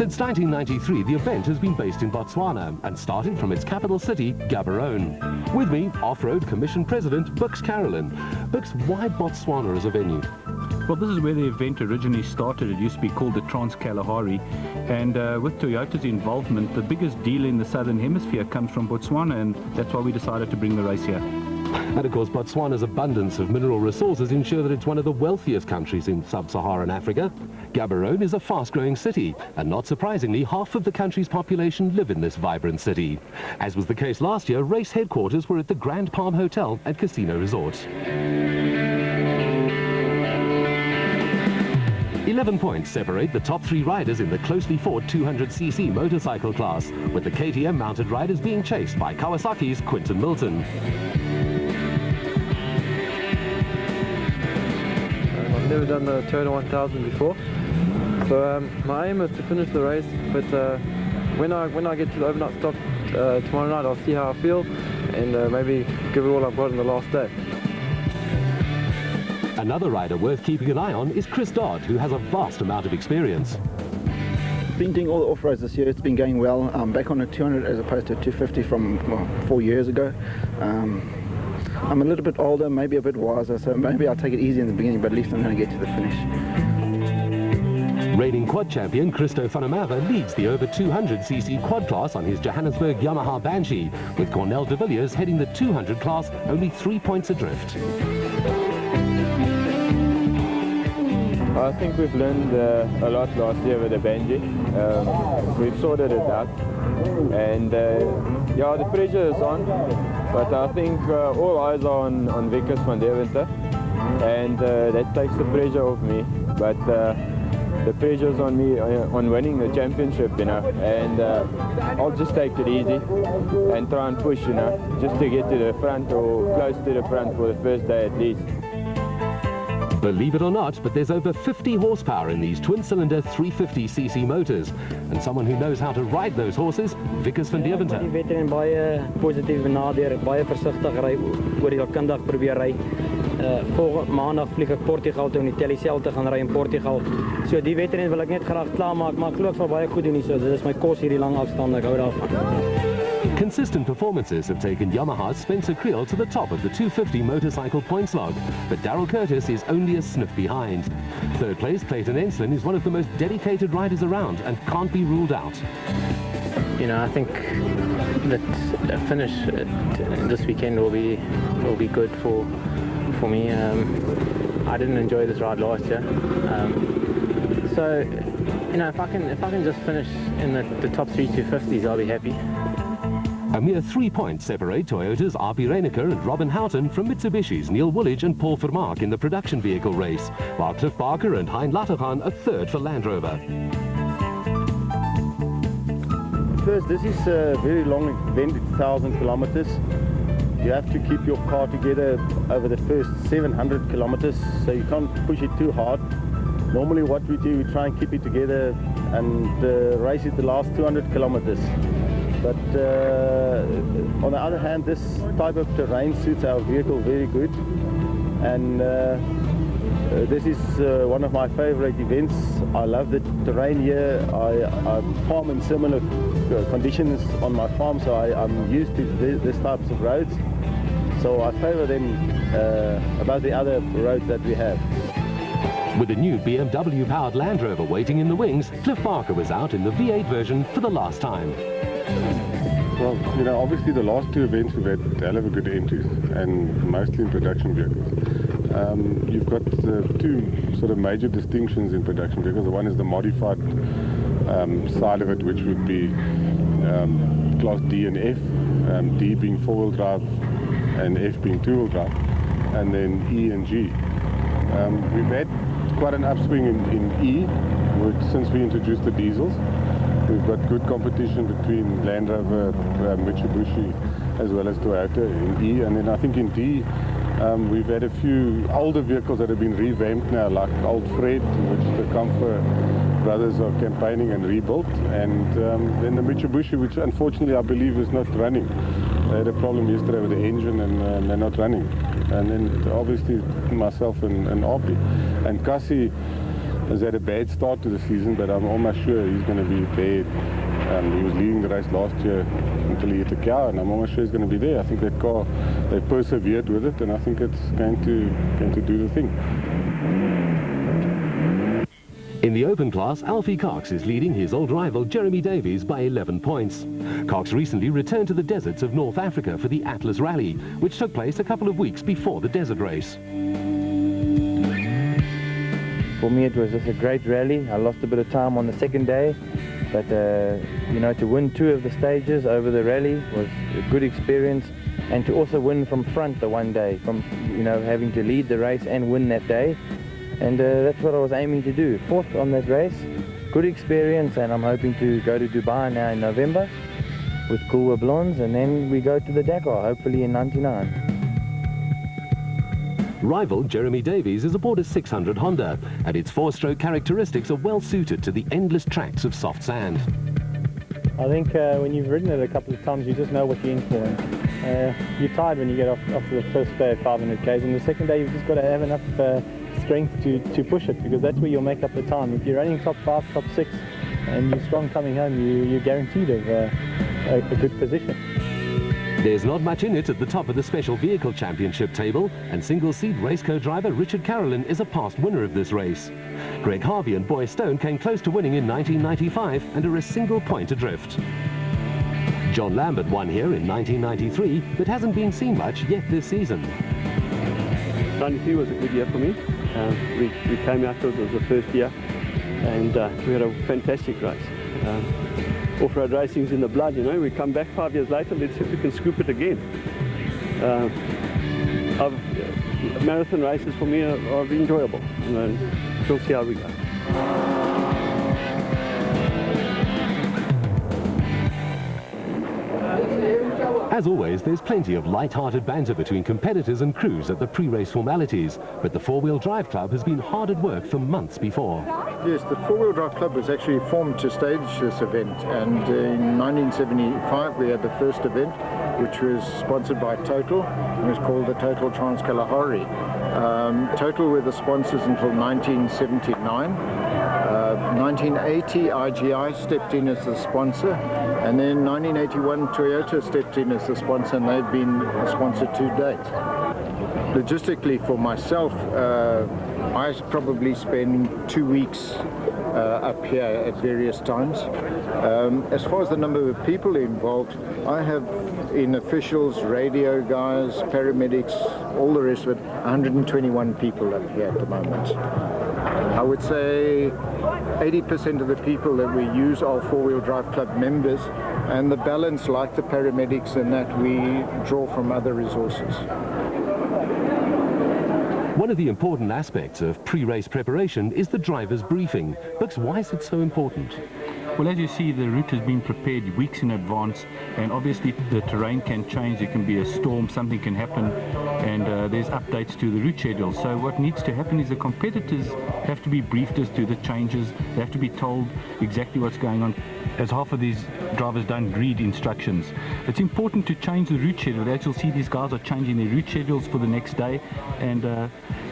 Since 1993, the event has been based in Botswana and started from its capital city, Gaborone. With me, Off-Road Commission President Bix Carolyn. Bix, why Botswana as a venue? Well, this is where the event originally started. It used to be called the Trans-Kalahari, and with Toyota's involvement, the biggest deal in the Southern Hemisphere comes from Botswana, and that's why we decided to bring the race here. And of course, Botswana's abundance of mineral resources ensure that it's one of the wealthiest countries in sub-Saharan Africa. Gaborone is a fast-growing city, and not surprisingly, half of the country's population live in this vibrant city. As was the case last year, race headquarters were at the Grand Palm Hotel and Casino Resort. 11 points separate the top 3 riders in the closely fought 200cc motorcycle class, with the KTM-mounted riders being chased by Kawasaki's Quinton Milton. I've never done the Toyota 1000 before, so my aim is to finish the race, but when I get to the overnight stop tomorrow night, I'll see how I feel and maybe give it all I've got in the last day. Another rider worth keeping an eye on is Chris Dodd, who has a vast amount of experience. Been doing all the off-roads this year. It's been going well. I'm back on a 200 as opposed to a 250 from 4 years ago. I'm a little bit older, maybe a bit wiser, so maybe I'll take it easy in the beginning, but at least I'm going to get to the finish. Reigning quad champion Christo Vanamava leads the over 200cc quad class on his Johannesburg Yamaha Banshee, with Cornel de Villiers heading the 200 class only 3 points adrift. I think we've learned a lot last year with the Banshee. We've sorted it out, and yeah, the pressure is on, but I think all eyes are on Wikus van Deventer, and that takes the pressure off me, but the pressure is on me on winning the championship, you know, and I'll just take it easy and try and push, you know, just to get to the front or close to the front for the first day at least. Believe it or not, but there's over 50 horsepower in these twin-cylinder 350cc motors. And someone who knows how to ride those horses, Wikus van Deventer. Die veteran baie positief benader, baie versigtig ry, oor die kundig probeer ry. Volgende maandag vlieg ek Portugal toe om die Telecel te gaan ry in Portugal. So die veteran wil ek net graag klaarmaak, maar ek glo ek sal baie goed doen hier. So dit is my kos hierdie lang afstand, ek hou daarvan. Consistent performances have taken Yamaha's Spencer Creel to the top of the 250 motorcycle points log, but Daryl Curtis is only a sniff behind. Third place, Clayton Enslin, is one of the most dedicated riders around and can't be ruled out. You know, I think that a finish this weekend will be good for me. I didn't enjoy this ride last year, so you know, if I can just finish in the top 3 250s, I'll be happy. A mere 3 points separate Toyota's Api Reiniker and Robin Houghton from Mitsubishi's Neil Woolidge and Paul Vermaak in the production vehicle race, while Cliff Barker and Hein Lattergan are third for Land Rover. First, this is a very long event, it's 1,000 kilometers. You have to keep your car together over the first 700 kilometers, so you can't push it too hard. Normally what we do, we try and keep it together and race it the last 200 kilometers. But on the other hand, this type of terrain suits our vehicle very good, and this is one of my favorite events. I love the terrain here. I farm in similar conditions on my farm, so I'm used to this types of roads, so I favor them about the other roads that we have. With the new BMW-powered Land Rover waiting in the wings, Cliff Barker was out in the V8 version for the last time. Well, you know, obviously the last 2 events we've had a hell of a good entries, and mostly in production vehicles. You've got 2 sort of major distinctions in production vehicles. The one is the modified side of it, which would be class D and F, D being 4-wheel drive and F being 2-wheel drive, and then E and G. We've had quite an upswing in E since we introduced the diesels. We've got good competition between Land Rover, Mitsubishi, as well as Toyota in E. And then I think in D, we've had a few older vehicles that have been revamped now, like Old Fred, which the Comfort brothers are campaigning and rebuilt. And then the Mitsubishi, which unfortunately I believe is not running. They had a problem yesterday with the engine, and they're not running. And then obviously myself and Api. And Cassie has had a bad start to the season, but I'm almost sure he's going to be there. He was leading the race last year until he hit the cow, and I'm almost sure he's going to be there. I think that car, they persevered with it, and I think it's going to do the thing. In the open class, Alfie Cox is leading his old rival Jeremy Davies by 11 points. Cox recently returned to the deserts of North Africa for the Atlas Rally, which took place a couple of weeks before the desert race. For me, it was just a great rally. I lost a bit of time on the second day, but you know, to win 2 of the stages over the rally was a good experience, and to also win from front the one day, from having to lead the race and win that day, and that's what I was aiming to do. 4th on that race, good experience, and I'm hoping to go to Dubai now in November with Kulwa Blondes, and then we go to the Dakar, hopefully in '99. Rival Jeremy Davies is aboard a 600 Honda, and its 4-stroke characteristics are well suited to the endless tracts of soft sand. I think when you've ridden it a couple of times, you just know what you're in for. You're tired when you get off the first day of 500 k's, and the second day you've just got to have enough strength to push it, because that's where you'll make up the time. If you're running top 5, top 6, and you're strong coming home, you're guaranteed of a good position. There's not much in it at the top of the Special Vehicle Championship table, and single-seat race co-driver Richard Carolyn is a past winner of this race. Greg Harvey and Boy Stone came close to winning in 1995 and are a single point adrift. John Lambert won here in 1993, but hasn't been seen much yet this season. 93 was a good year for me. We came out, it was the first year, and we had a fantastic race. Off-road racing's in the blood, we come back 5 years later, let's see if we can scoop it again. Marathon races for me are enjoyable, we'll see how we go. As always, there's plenty of light-hearted banter between competitors and crews at the pre-race formalities, but the Four Wheel Drive Club has been hard at work for months before. Yes, the Four Wheel Drive Club was actually formed to stage this event, and in 1975 we had the first event, which was sponsored by Total. It was called the Total Trans-Kalahari. Total were the sponsors until 1979. 1980 IGI stepped in as the sponsor, and then 1981 Toyota stepped in as the sponsor, and they've been sponsored to date. Logistically for myself, I probably spend 2 weeks up here at various times. As far as the number of people involved, I have in officials, radio guys, paramedics, all the rest of it, 121 people up here at the moment. I would say 80% of the people that we use are Four-Wheel Drive Club members, and the balance, like the paramedics and that, we draw from other resources. One of the important aspects of pre-race preparation is the driver's briefing. But why is it so important? Well, as you see, the route has been prepared weeks in advance, and obviously the terrain can change. There can be a storm, something can happen, and there's updates to the route schedule. So what needs to happen is the competitors have to be briefed as to the changes. They have to be told exactly what's going on, as half of these drivers don't read instructions. It's important to change the route schedule. As you'll see, these guys are changing their route schedules for the next day, and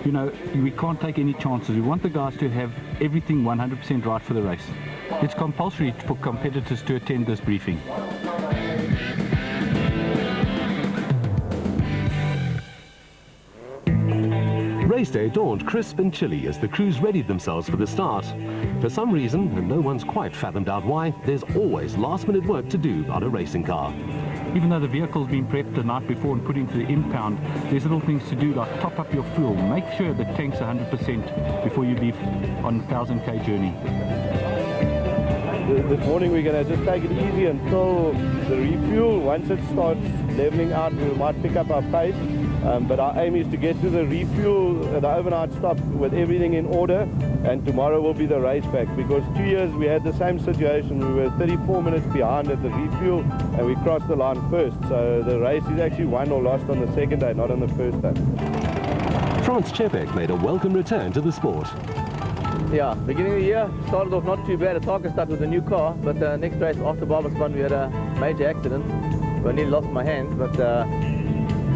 we can't take any chances. We want the guys to have everything 100% right for the race. It's compulsory for competitors to attend this briefing. Race day dawned crisp and chilly as the crews readied themselves for the start. For some reason, and no one's quite fathomed out why, there's always last-minute work to do on a racing car. Even though the vehicle's been prepped the night before and put into the impound, there's little things to do like top up your fuel. Make sure the tank's 100% before you leave on a 1,000k journey. This morning we're going to just take it easy until the refuel. Once it starts leveling out, we might pick up our pace. But our aim is to get to the refuel, the overnight stop, with everything in order, and tomorrow will be the race back, because 2 years we had the same situation. We were 34 minutes behind at the refuel and we crossed the line first, so the race is actually won or lost on the second day, not on the first day. Franz Czepek made a welcome return to the sport. Yeah, beginning of the year started off not too bad at Tarkenstad with a new car, but next race after Barberspun we had a major accident. I nearly lost my hand, but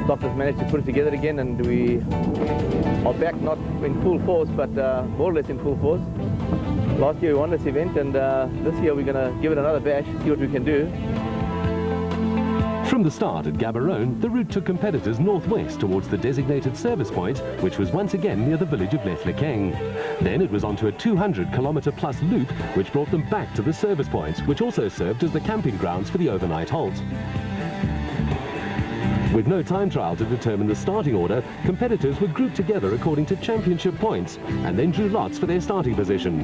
doctors managed to put it together again, and we are back, not in full force, but more or less in full force. last year we won this event, and this year we're going to give it another bash, see what we can do. From the start at Gaborone, the route took competitors northwest towards the designated service point, which was once again near the village of Lethlekeng. Then it was onto a 200-kilometre-plus loop, which brought them back to the service point, which also served as the camping grounds for the overnight halt. With no time trial to determine the starting order, competitors were grouped together according to championship points, and then drew lots for their starting position.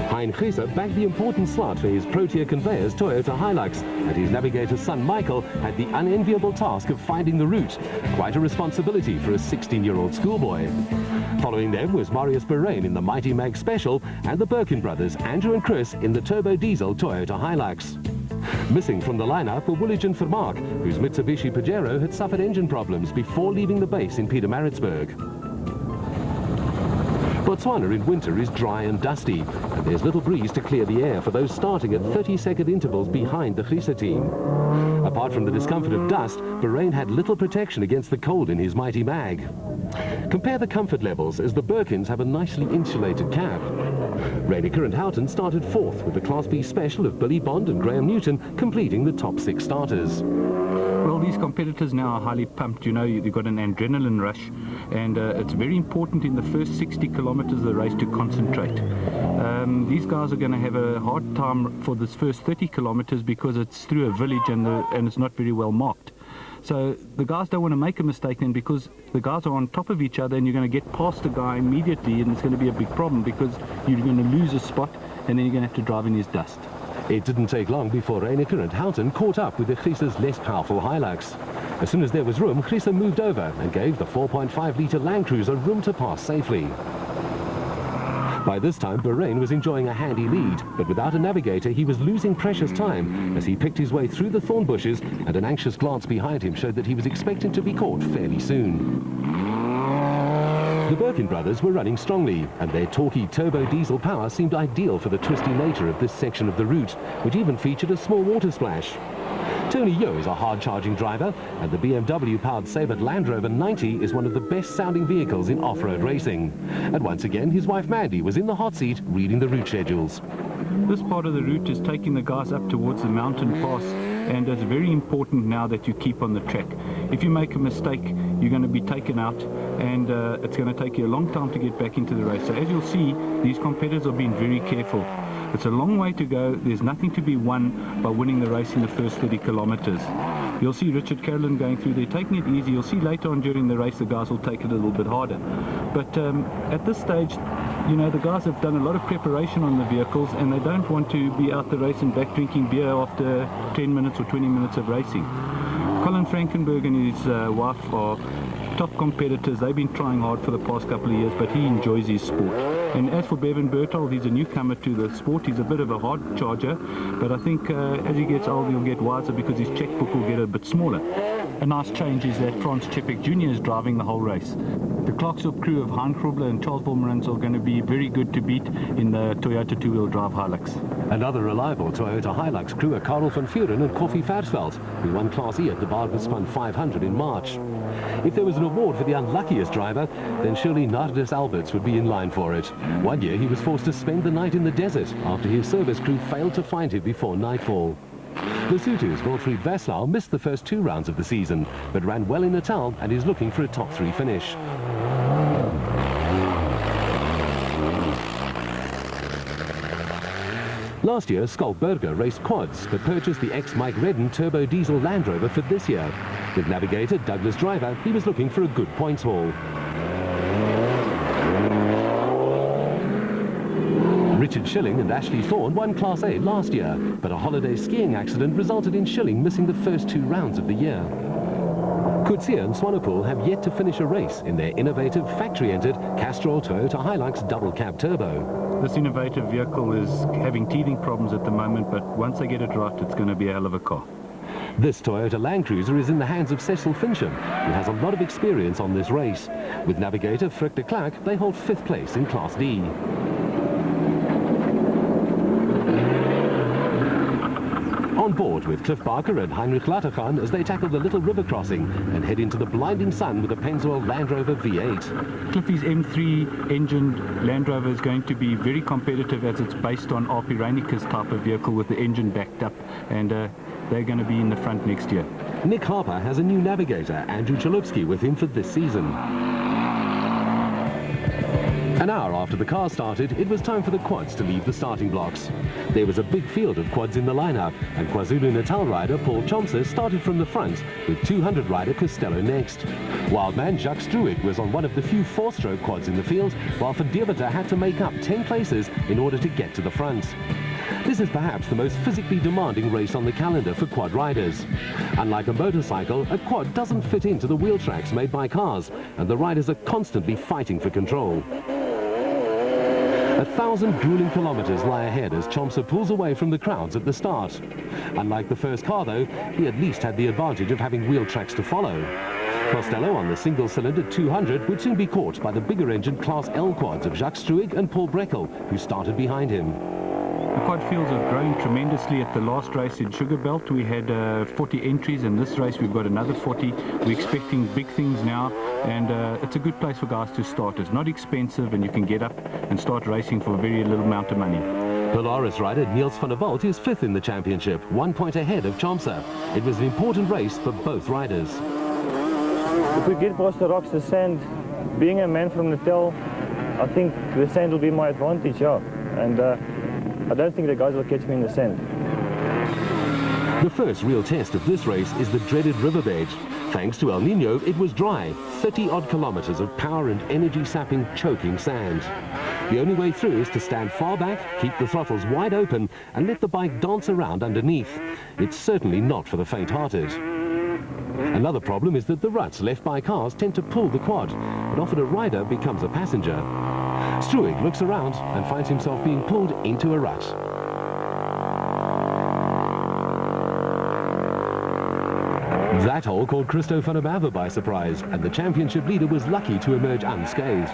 Hein Gieser bagged the important slot for his Protea Conveyors Toyota Hilux, and his navigator's son Michael had the unenviable task of finding the route, quite a responsibility for a 16-year-old schoolboy. Following them was Marius Bahrain in the Mighty Mag Special, and the Birkin brothers, Andrew and Chris, in the turbo diesel Toyota Hilux. Missing from the lineup were Woolwich and Vermaak, whose Mitsubishi Pajero had suffered engine problems before leaving the base in Pietermaritzburg. Botswana in winter is dry and dusty, and there's little breeze to clear the air for those starting at 30-second intervals behind the Gieser team. Apart from the discomfort of dust, Bahrain had little protection against the cold in his Mighty Mag. Compare the comfort levels, as the Birkins have a nicely insulated cab. Reiniger and Houghton started fourth, with the Class B special of Billy Bond and Graham Newton completing the top 6 starters. Well, these competitors now are highly pumped. You know, you've got an adrenaline rush, and it's very important in the first 60 kilometers of the race to concentrate. These guys are going to have a hard time for this first 30 kilometers because it's through a village and it's not very well marked. So the guys don't want to make a mistake then, because the guys are on top of each other and you're going to get past the guy immediately, and it's going to be a big problem because you're going to lose a spot and then you're going to have to drive in his dust. It didn't take long before Reiniger and Houghton caught up with the Gieser's less powerful Hilux. As soon as there was room, Gieser moved over and gave the 4.5-litre Land Cruiser room to pass safely. By this time, Bahrain was enjoying a handy lead, but without a navigator, he was losing precious time as he picked his way through the thorn bushes, and an anxious glance behind him showed that he was expecting to be caught fairly soon. The Birkin brothers were running strongly, and their torquey turbo diesel power seemed ideal for the twisty nature of this section of the route, which even featured a small water splash. Tony Yeo is a hard-charging driver, and the BMW-powered Sabert Land Rover 90 is one of the best-sounding vehicles in off-road racing. And once again, his wife Mandy was in the hot seat reading the route schedules. This part of the route is taking the guys up towards the mountain pass, and it's very important now that you keep on the track. If you make a mistake, you're going to be taken out, and it's going to take you a long time to get back into the race. So as you'll see, these competitors are being very careful. It's a long way to go. There's nothing to be won by winning the race in the first 30 kilometers. You'll see Richard Carolyn going through there, taking it easy. You'll see later on during the race the guys will take it a little bit harder. But at this stage, you know, the guys have done a lot of preparation on the vehicles, and they don't want to be out the race and back drinking beer after 10 minutes or 20 minutes of racing. Colin Frankenberg and his wife are top competitors. They've been trying hard for the past couple of years, but he enjoys his sport. And as for Bevan Berthold, he's a newcomer to the sport. He's a bit of a hard charger, but I think as he gets older, he'll get wiser because his checkbook will get a bit smaller. A nice change is that Franz Chepik Jr. is driving the whole race. The Clarksville crew of Hein Grubler and Charles Volmerans are going to be very good to beat in the Toyota two-wheel drive Hilux. Another reliable Toyota Hilux crew are Karel van Vuren and Koffie Versveld, who won Class E at the Barbaspan 500 in March. If there was an award for the unluckiest driver, then surely Nardus Alberts would be in line for it. One year he was forced to spend the night in the desert after his service crew failed to find him before nightfall. Lesotho's Wilfried Vaslau missed the first 2 rounds of the season, but ran well in Natal and is looking for a top 3 finish. Last year, Skalkberger raced quads, but purchased the ex-Mike Redden turbo diesel Land Rover for this year. With navigator Douglas Driver, he was looking for a good points haul. Richard Schilling and Ashley Thorne won Class A last year, but a holiday skiing accident resulted in Schilling missing the first 2 rounds of the year. Coetzee and Swanepoel have yet to finish a race in their innovative, factory-entered Castrol Toyota Hilux double cab turbo. This innovative vehicle is having teething problems at the moment, but once they get it right, it's going to be a hell of a car. This Toyota Land Cruiser is in the hands of Cecil Fincham, who has a lot of experience on this race. With navigator Frick de Klerk, they hold 5th place in Class D. On board with Cliff Barker and Heinrich Lattergan as they tackle the Little River crossing and head into the blinding sun with a Pennzoil Land Rover V8. Cliffy's M3 engined Land Rover is going to be very competitive as it's based on RP Reinike's type of vehicle with the engine backed up, and they're going to be in the front next year. Nick Harper has a new navigator, Andrew Chalupsky, with him for this season. An hour after the car started, it was time for the quads to leave the starting blocks. There was a big field of quads in the lineup, and KwaZulu-Natal rider Paul Chomsa started from the front, with 200 rider Costello next. Wildman Jacques Struik was on one of the few four-stroke quads in the field, while Van Deventer had to make up 10 places in order to get to the front. This is perhaps the most physically demanding race on the calendar for quad riders. Unlike a motorcycle, a quad doesn't fit into the wheel tracks made by cars, and the riders are constantly fighting for control. 1,000 grueling kilometers lie ahead as Chomsa pulls away from the crowds at the start. Unlike the first car, though, he at least had the advantage of having wheel tracks to follow. Costello on the single-cylinder 200 would soon be caught by the bigger-engined Class L quads of Jacques Struik and Paul Breckel, who started behind him. The quad fields have grown tremendously. At the last race in Sugarbelt, we had 40 entries. In this race, we've got another 40. We're expecting big things now, and it's a good place for guys to start. It's not expensive, and you can get up and start racing for a very little amount of money. Polaris rider Niels van der Walt is 5th in the championship, 1 point ahead of Chomsa. It was an important race for both riders. If we get past the rocks, the sand, being a man from Natal, I think the sand will be my advantage, yeah. And I don't think the guys will catch me in the sand. The first real test of this race is the dreaded riverbed. Thanks to El Nino, it was dry, 30-odd kilometers of power and energy-sapping, choking sand. The only way through is to stand far back, keep the throttles wide open, and let the bike dance around underneath. It's certainly not for the faint-hearted. Another problem is that the ruts left by cars tend to pull the quad, but often a rider becomes a passenger. Struik looks around and finds himself being pulled into a rut. That hole caught Christo van der Bava by surprise, and the championship leader was lucky to emerge unscathed.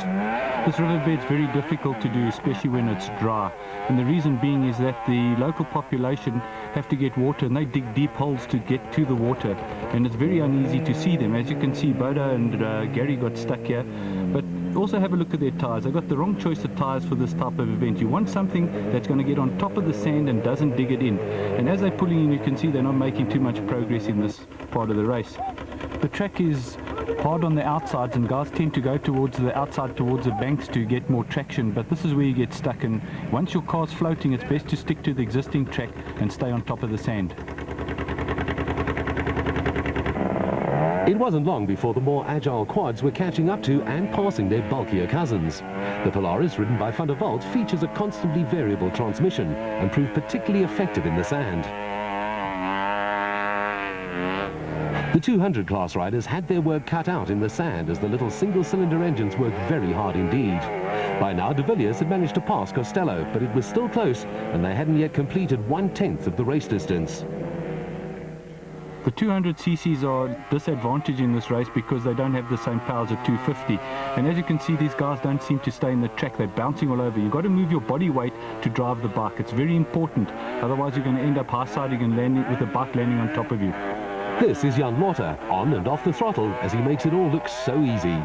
This riverbed's very difficult to do, especially when it's dry. And the reason being is that the local population have to get water, and they dig deep holes to get to the water. And it's very uneasy to see them. As you can see, Boda and Gary got stuck here. But also have a look at their tyres. They got the wrong choice of tyres for this type of event. You want something that's going to get on top of the sand and doesn't dig it in. And as they're pulling in, you can see they're not making too much progress in this part of the race. The track is hard on the outsides, and guys tend to go towards the outside, towards the banks to get more traction, but this is where you get stuck, and once your car's floating, it's best to stick to the existing track and stay on top of the sand. It wasn't long before the more agile quads were catching up to and passing their bulkier cousins. The Polaris, ridden by Van der Walt, features a constantly variable transmission and proved particularly effective in the sand. The 200 class riders had their work cut out in the sand as the little single-cylinder engines worked very hard indeed. By now, De Villiers had managed to pass Costello, but it was still close, and they hadn't yet completed 1/10 of the race distance. The 200 cc's are disadvantaged in this race because they don't have the same powers at 250. And as you can see, these guys don't seem to stay in the track. They're bouncing all over. You've got to move your body weight to drive the bike. It's very important. Otherwise, you're going to end up high-siding and landing with the bike landing on top of you. This is Jan Lotter, on and off the throttle, as he makes it all look so easy.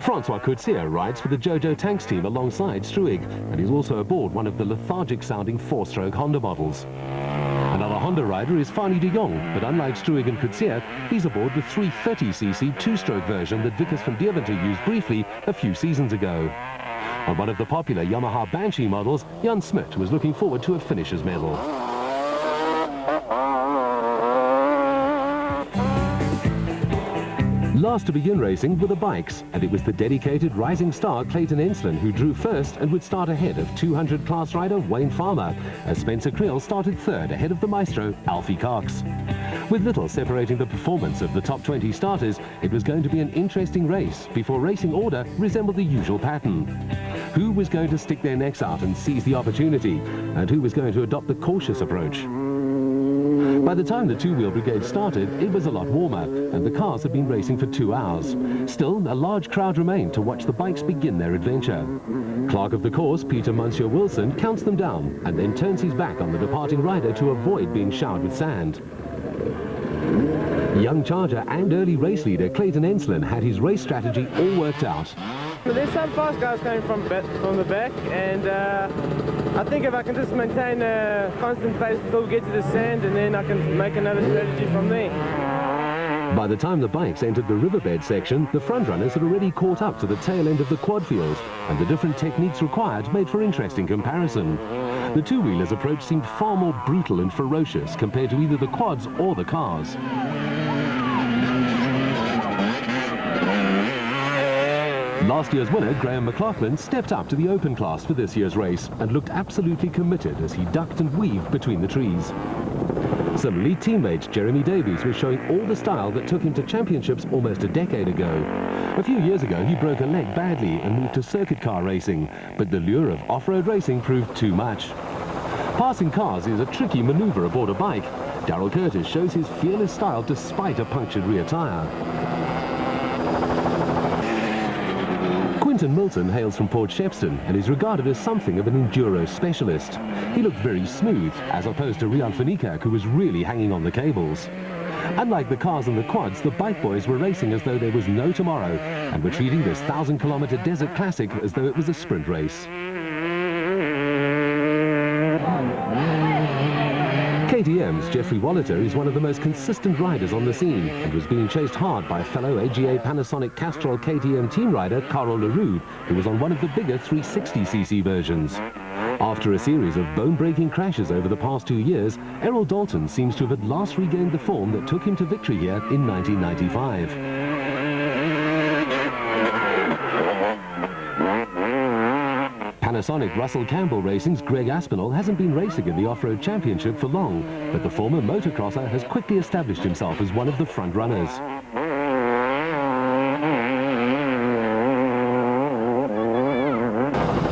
Francois Coetzee rides for the Jojo Tanks team alongside Struik, and he's also aboard one of the lethargic-sounding four-stroke Honda models. Another Honda rider is Fani de Jong, but unlike Struik and Coetzee, he's aboard the 330cc two-stroke version that Vickers van Deventer used briefly a few seasons ago. On one of the popular Yamaha Banshee models, Jan Smit was looking forward to a finisher's medal. Last to begin racing were the bikes, and it was the dedicated rising star Clayton Enslin who drew first and would start ahead of 200 class rider Wayne Farmer, as Spencer Creel started third ahead of the maestro Alfie Cox. With little separating the performance of the top 20 starters, it was going to be an interesting race before racing order resembled the usual pattern. Who was going to stick their necks out and seize the opportunity, and who was going to adopt the cautious approach? By the time the two-wheel brigade started, it was a lot warmer, and the cars had been racing for 2 hours. Still, a large crowd remained to watch the bikes begin their adventure. Clerk of the course, Peter Monsieur Wilson, counts them down and then turns his back on the departing rider to avoid being showered with sand. Young charger and early race leader Clayton Enslin had his race strategy all worked out. So there's some fast guys coming from the back, and I think if I can just maintain a constant pace until we get to the sand, and then I can make another strategy from there. By the time the bikes entered the riverbed section, the front runners had already caught up to the tail end of the quad field, and the different techniques required made for interesting comparison. The two-wheelers' approach seemed far more brutal and ferocious compared to either the quads or the cars. Last year's winner, Graham McLaughlin, stepped up to the open class for this year's race and looked absolutely committed as he ducked and weaved between the trees. Similarly, teammate Jeremy Davies was showing all the style that took him to championships almost a decade ago. A few years ago, he broke a leg badly and moved to circuit car racing, but the lure of off-road racing proved too much. Passing cars is a tricky maneuver aboard a bike. Darrell Curtis shows his fearless style despite a punctured rear tyre. Quinton Milton hails from Port Shepstone and is regarded as something of an enduro specialist. He looked very smooth, as opposed to Rian Fanikak, who was really hanging on the cables. Unlike the cars and the quads, the bike boys were racing as though there was no tomorrow, and were treating this 1,000-kilometre desert classic as though it was a sprint race. KTM's Jeffrey Wallater is one of the most consistent riders on the scene and was being chased hard by fellow AGA Panasonic Castrol KTM team rider Carl Leroux, who was on one of the bigger 360cc versions. After a series of bone-breaking crashes over the past 2 years, Errol Dalton seems to have at last regained the form that took him to victory here in 1995. Panasonic Russell Campbell Racing's Greg Aspinall hasn't been racing in the off-road championship for long, but the former motocrosser has quickly established himself as one of the front runners.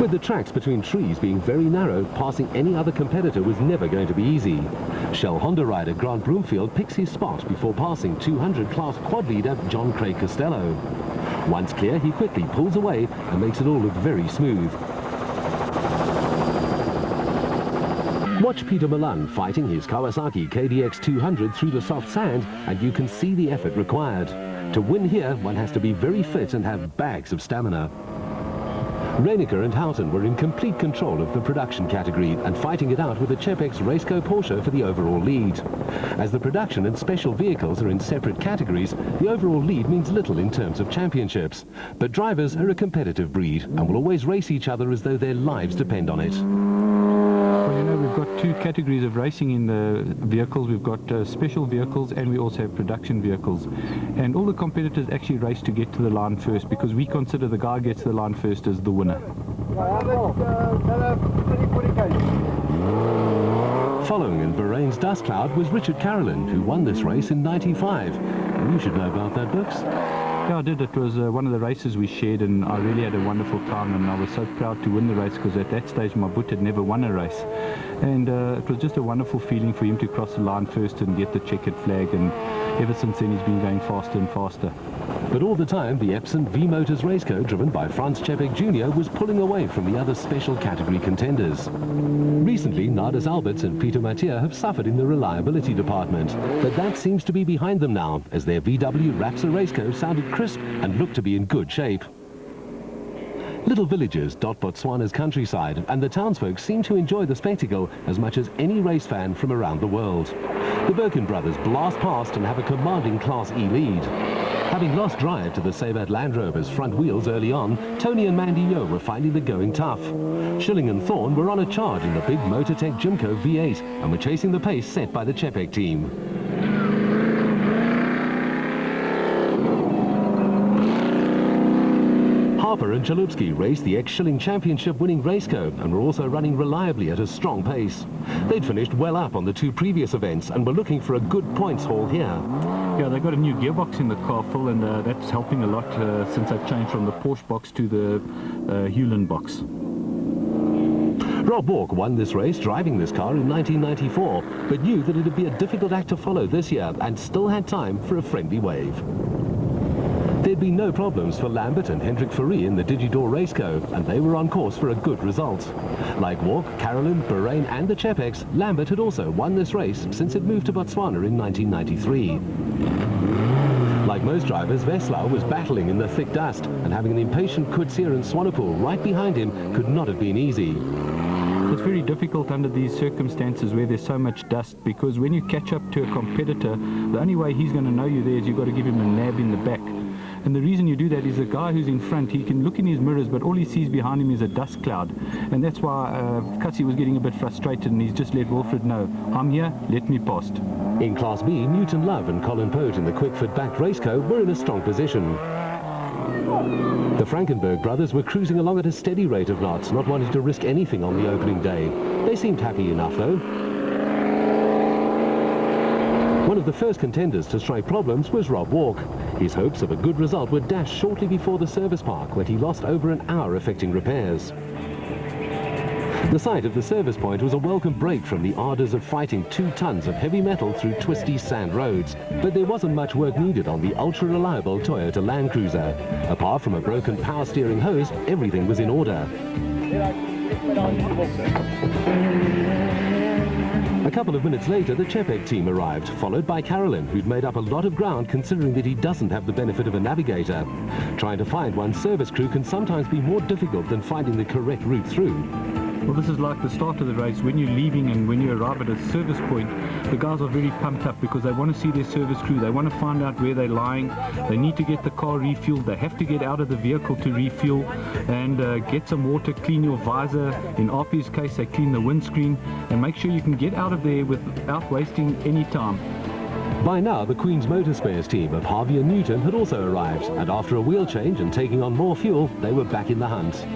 With the tracks between trees being very narrow, passing any other competitor was never going to be easy. Shell Honda rider Grant Broomfield picks his spot before passing 200 class quad leader John Craig Costello. Once clear, he quickly pulls away and makes it all look very smooth. Watch Peter Milan fighting his Kawasaki KDX 200 through the soft sand, and you can see the effort required. To win here, one has to be very fit and have bags of stamina. Reinecker and Houghton were in complete control of the production category and fighting it out with the Chepex Raceco Porsche for the overall lead. As the production and special vehicles are in separate categories, the overall lead means little in terms of championships. But drivers are a competitive breed and will always race each other as though their lives depend on it. Well, you know, we've got two categories of racing in the vehicles. We've got special vehicles and we also have production vehicles. And all the competitors actually race to get to the line first because we consider the guy who gets to the line first as the winner. Following in Bahrain's dust cloud was Richard Carolyn, who won this race in '95. You should know about that, Brooks. Yeah, I did. It was one of the races we shared and I really had a wonderful time and I was so proud to win the race because at that stage my boot had never won a race. And it was just a wonderful feeling for him to cross the line first and get the checkered flag, and ever since then he's been going faster and faster. But all the time, the Epson V-Motors Raceco, driven by Franz Czepek Jr., was pulling away from the other special category contenders. Recently, Nardus Alberts and Peter Mathieu have suffered in the reliability department, but that seems to be behind them now, as their VW Rapsa Raceco sounded crisp and looked to be in good shape. Little villages dot Botswana's countryside, and the townsfolk seem to enjoy the spectacle as much as any race fan from around the world. The Birkin brothers blast past and have a commanding Class E lead. Having lost drive to the Sebat Land Rover's front wheels early on, Tony and Mandy Yo were finding the going tough. Schilling and Thorne were on a charge in the big Motortech Jimco V8 and were chasing the pace set by the Czepek team. Harper and Chalupsky raced the ex-Schilling Championship winning Raceco and were also running reliably at a strong pace. They'd finished well up on the two previous events and were looking for a good points haul here. Yeah, they got a new gearbox in the car, Phil, and that's helping a lot since I've changed from the Porsche box to the Hewland box. Rob Walk won this race driving this car in 1994, but knew that it would be a difficult act to follow this year and still had time for a friendly wave. There'd been no problems for Lambert and Hendrik Fourie in the Digidor Raceco, and they were on course for a good result. Like Walk, Carolyn, Bahrain and the Chepex, Lambert had also won this race since it moved to Botswana in 1993. Like most drivers, Veslau was battling in the thick dust, and having an impatient Coetzee and Swanepoel right behind him could not have been easy. It's very difficult under these circumstances where there's so much dust, because when you catch up to a competitor, the only way he's going to know you there is you've got to give him a nab in the back. And the reason you do that is the guy who's in front, he can look in his mirrors, but all he sees behind him is a dust cloud. And that's why Coetzee was getting a bit frustrated, and he's just let Wilfred know, I'm here, let me past. In Class B, Newton Love and Colin Pote in the Quickfoot-backed Raceco were in a strong position. The Frankenberg brothers were cruising along at a steady rate of knots, not wanting to risk anything on the opening day. They seemed happy enough, though. One of the first contenders to strike problems was Rob Walk. His hopes of a good result were dashed shortly before the service park, where he lost over an hour effecting repairs. The sight of the service point was a welcome break from the ardours of fighting 2 tons of heavy metal through twisty sand roads, but there wasn't much work needed on the ultra-reliable Toyota Land Cruiser. Apart from a broken power steering hose, everything was in order. A couple of minutes later, the Chepek team arrived, followed by Carolyn, who'd made up a lot of ground considering that he doesn't have the benefit of a navigator. Trying to find one's service crew can sometimes be more difficult than finding the correct route through. Well, this is like the start of the race. When you're leaving and when you arrive at a service point, the guys are very pumped up because they want to see their service crew. They want to find out where they're lying. They need to get the car refueled. They have to get out of the vehicle to refuel and get some water, clean your visor. In RP's case, they clean the windscreen and make sure you can get out of there without wasting any time. By now, the Queen's Motor Spares team of Harvey and Newton had also arrived, and after a wheel change and taking on more fuel, they were back in the hunt.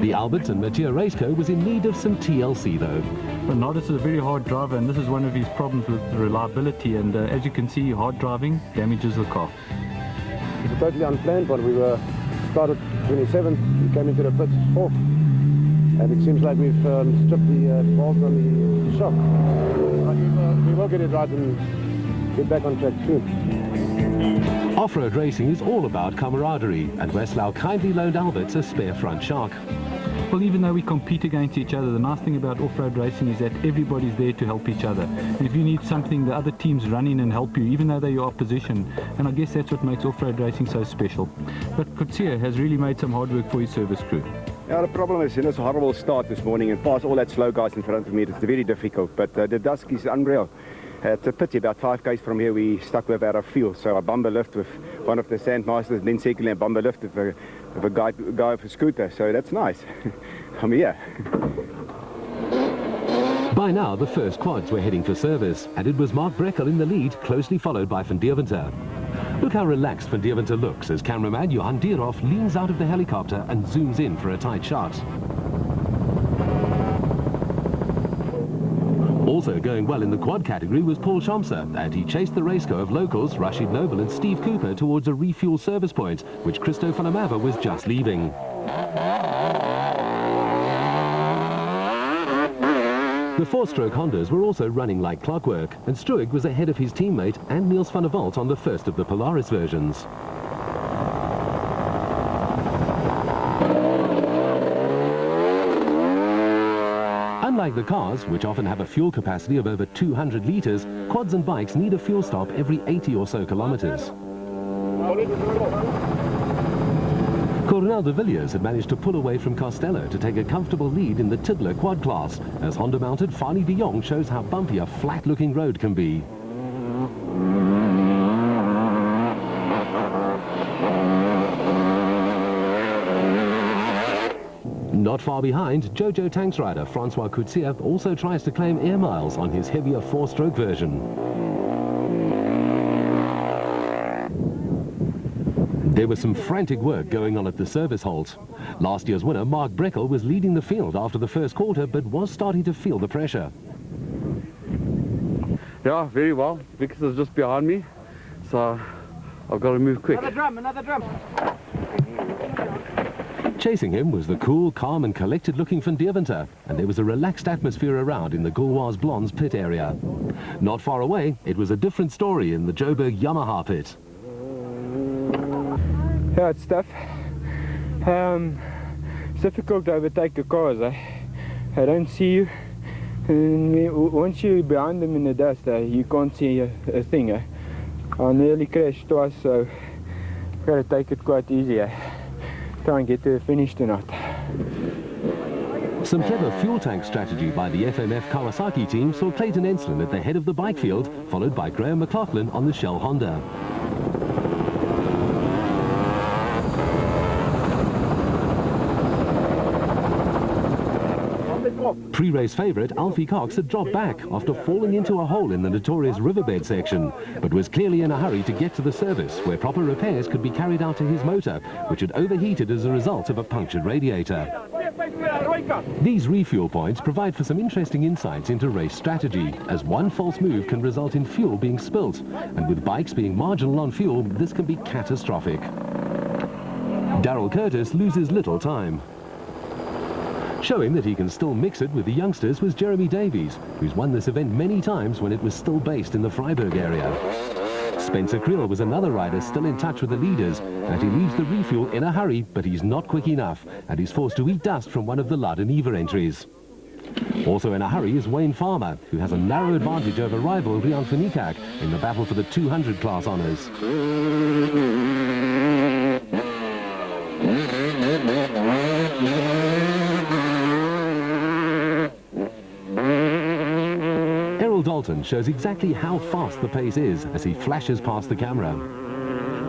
The Albert and Mathieu Raceco was in need of some TLC though. Bernardus is a very hard driver, and this is one of his problems with reliability, and as you can see, hard driving damages the car. It was totally unplanned, but we were started 27th, we came into the pits 4th, and it seems like we've stripped the bolt on the shock. We will get it right and get back on track soon. Off-road racing is all about camaraderie, and Westlau kindly loaned Alberts a spare front shock. Well, even though we compete against each other, the nice thing about off-road racing is that everybody's there to help each other. And if you need something, the other teams run in and help you, even though they're your opposition. And I guess that's what makes off-road racing so special. But Coetzee has really made some hard work for his service crew. Yeah, the problem is, it's a horrible start this morning and past all that slow guys in front of me. It's very difficult, but the dusk is unreal. It's a pity, about 5 k's from here we stuck with out of fuel, so I bumper lift with one of the Sandmasters, then secondly I bumper lift with a guy with a scooter, so that's nice. I'm here. By now, the first quads were heading for service, and it was Mark Breckel in the lead, closely followed by Van Deventer. Look how relaxed Van Deventer looks as cameraman Johan Dierhoff leans out of the helicopter and zooms in for a tight shot. Also going well in the quad category was Paul Schomser, and he chased the Raceco of locals Rashid Noble and Steve Cooper towards a refuel service point, which Christo van der Mava was just leaving. The 4-stroke Hondas were also running like clockwork, and Struig was ahead of his teammate and Niels van der Walt on the first of the Polaris versions. Unlike the cars, which often have a fuel capacity of over 200 litres, quads and bikes need a fuel stop every 80 or so kilometres. Coronel de Villiers had managed to pull away from Costello to take a comfortable lead in the Tidler quad class, as Honda-mounted Fani de Jong shows how bumpy a flat-looking road can be. Not far behind, Jojo Tanks rider Francois Coetzee also tries to claim air miles on his heavier 4-stroke version. There was some frantic work going on at the service halt. Last year's winner, Mark Breckel, was leading the field after the first quarter, but was starting to feel the pressure. Yeah, very well. Vickers is just behind me, so I've got to move quick. Another drum, another drum. Chasing him was the cool, calm and collected-looking Van Deventer, and there was a relaxed atmosphere around in the Gauloise Blondes pit area. Not far away, it was a different story in the Joburg Yamaha pit. Yeah, it's tough. It's difficult to overtake the cars. I don't see you. And once you're behind them in the dust, you can't see a thing. I nearly crashed twice, so I've got to take it quite easy. Try and get to the finish tonight. Some clever fuel tank strategy by the FMF Kawasaki team saw Clayton Enslin at the head of the bike field, followed by Graham McLaughlin on the Shell Honda. Pre-race favourite Alfie Cox had dropped back after falling into a hole in the notorious riverbed section, but was clearly in a hurry to get to the service where proper repairs could be carried out to his motor, which had overheated as a result of a punctured radiator. These refuel points provide for some interesting insights into race strategy, as one false move can result in fuel being spilt, and with bikes being marginal on fuel, this can be catastrophic. Darrell Curtis loses little time. Showing that he can still mix it with the youngsters was Jeremy Davies, who's won this event many times when it was still based in the Freiburg area. Spencer Creel was another rider still in touch with the leaders, and he leaves the refuel in a hurry, but he's not quick enough, and he's forced to eat dust from one of the Ladeniva entries. Also in a hurry is Wayne Farmer, who has a narrow advantage over rival Rian van Niekerk in the battle for the 200 class honours. Dalton shows exactly how fast the pace is as he flashes past the camera.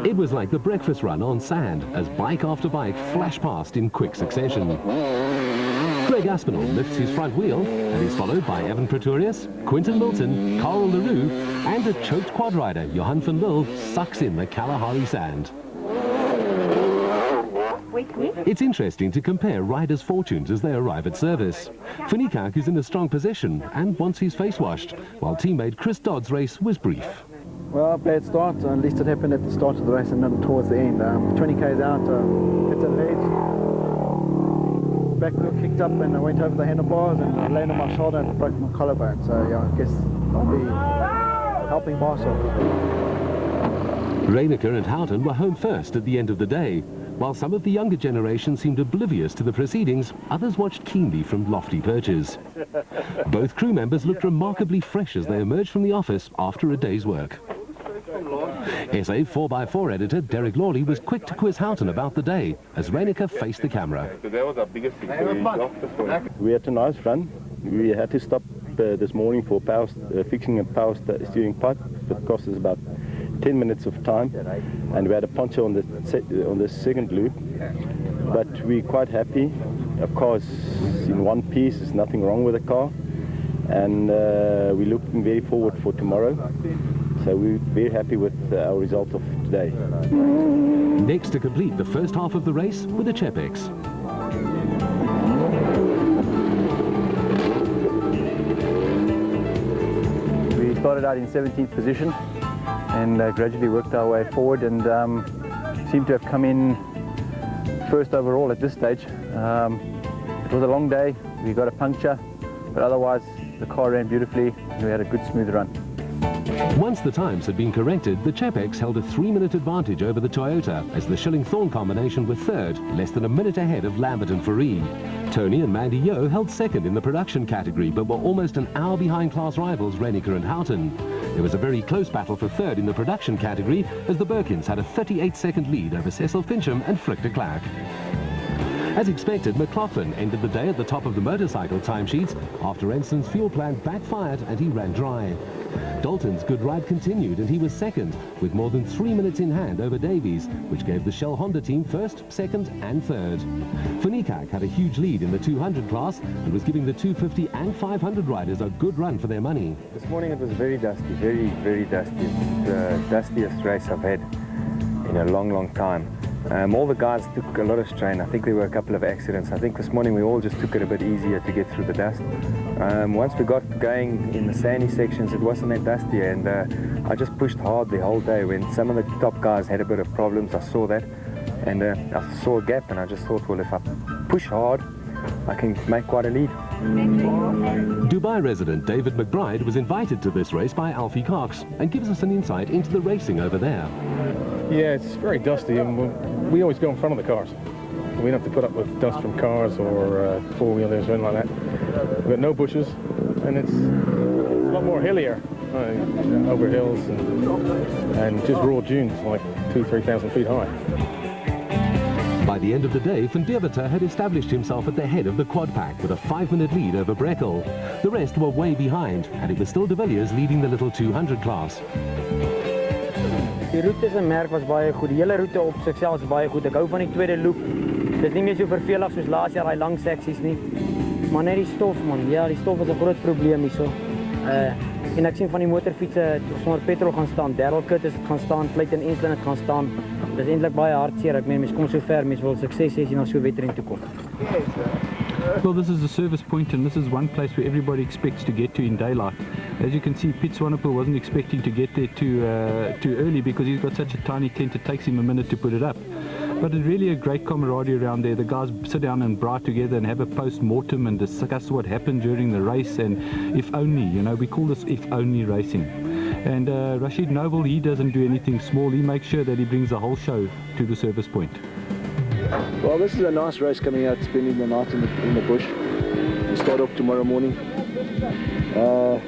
It was like the breakfast run on sand as bike after bike flashed past in quick succession. Greg Aspinall lifts his front wheel and is followed by Evan Pretorius, Quinton Milton, Carl LaRue, and a choked quad rider, Johan van Lille, sucks in the Kalahari sand. It's interesting to compare riders' fortunes as they arrive at service. Van Niekerk is in a strong position and wants his face washed, while teammate Chris Dodd's race was brief. Well, bad start. At least it happened at the start of the race and not towards the end. 20 k's out, hit a ledge. Back wheel kicked up and I went over the handlebars and I landed on my shoulder and broke my collarbone. So yeah, I guess I'll be helping Marcel. Reiniker and Houghton were home first at the end of the day. While some of the younger generation seemed oblivious to the proceedings, others watched keenly from lofty perches. Both crew members looked remarkably fresh as they emerged from the office after a day's work. SA 4x4 editor Derek Lawley was quick to quiz Houghton about the day as Reiniker faced the camera. We had a nice run. We had to stop this morning for fixing a power steering pipe. It cost us about 10 minutes of time, and we had a puncture on the second loop, but we're quite happy. Of course, in one piece, there's nothing wrong with the car, and we're looking very forward for tomorrow, so we're very happy with our result of today. Next to complete the first half of the race were the Chepex. We started out in 17th position and gradually worked our way forward and seemed to have come in first overall at this stage. It was a long day, we got a puncture, but otherwise the car ran beautifully and we had a good smooth run. Once the times had been corrected, the Chepex held a 3-minute advantage over the Toyota as the Schilling-Thorn combination were third, less than a minute ahead of Lambert and Farid. Tony and Mandy Yo held second in the production category, but were almost an hour behind class rivals Reiniker and Houghton. There was a very close battle for third in the production category as the Birkins had a 38-second lead over Cecil Fincham and Frick de Klerk. As expected, McLaughlin ended the day at the top of the motorcycle timesheets after Enson's fuel plan backfired and he ran dry. Dalton's good ride continued and he was second with more than 3 minutes in hand over Davies, which gave the Shell Honda team first, second and third. Van Niekerk had a huge lead in the 200 class and was giving the 250 and 500 riders a good run for their money. This morning it was very dusty, very dusty. It's the dustiest race I've had in a long time. All the guys took a lot of strain. I think there were a couple of accidents. I think this morning we all just took it a bit easier to get through the dust. Once we got going in the sandy sections, it wasn't that dusty, and I just pushed hard the whole day. When some of the top guys had a bit of problems, I saw that. and I saw a gap, and I just thought, well, if I push hard, I can make quite a lead. Dubai resident David McBride was invited to this race by Alfie Cox and gives us an insight into the racing over there. Yeah, it's very dusty, and we always go in front of the cars. We don't have to put up with dust from cars or four-wheelers or anything like that. We've got no bushes, and it's a lot more hillier, over hills and just raw dunes, like 2,000–3,000 feet high. By the end of the day, Van Deventer had established himself at the head of the quad pack with a 5-minute lead over Breckel. The rest were way behind, and it was still de Villiers leading the little 200 class. Die route se merk was baie goed. Die hele route op sigself is baie goed. Ek hou van die tweede loop. Dit is nie meer so vervelig soos laas jaar, daai lang seksies nie. Maar net die stof, man. Ja, die stof is 'n groot probleem hierso. En ek sien van die motorfietsse sonder petrol gaan staan. Darryl Curtis het gaan staan, Clayton Enslin het gaan staan. Dit is eintlik baie hartseer. Ek meen mense kom so ver, mense wil sukses hê as jy na so 'n wedren toe kom. Well, this is a service point, and this is one place where everybody expects to get to in daylight. As you can see, Piet Swanepoel wasn't expecting to get there too early because he's got such a tiny tent, it takes him a minute to put it up. But it's really a great camaraderie around there. The guys sit down and bright together and have a post-mortem and discuss what happened during the race, and if only, you know, we call this if only racing. And Rashid Noble, he doesn't do anything small. He makes sure that he brings the whole show to the service point. Well, this is a nice race coming out, spending the night in the bush. We start off tomorrow morning.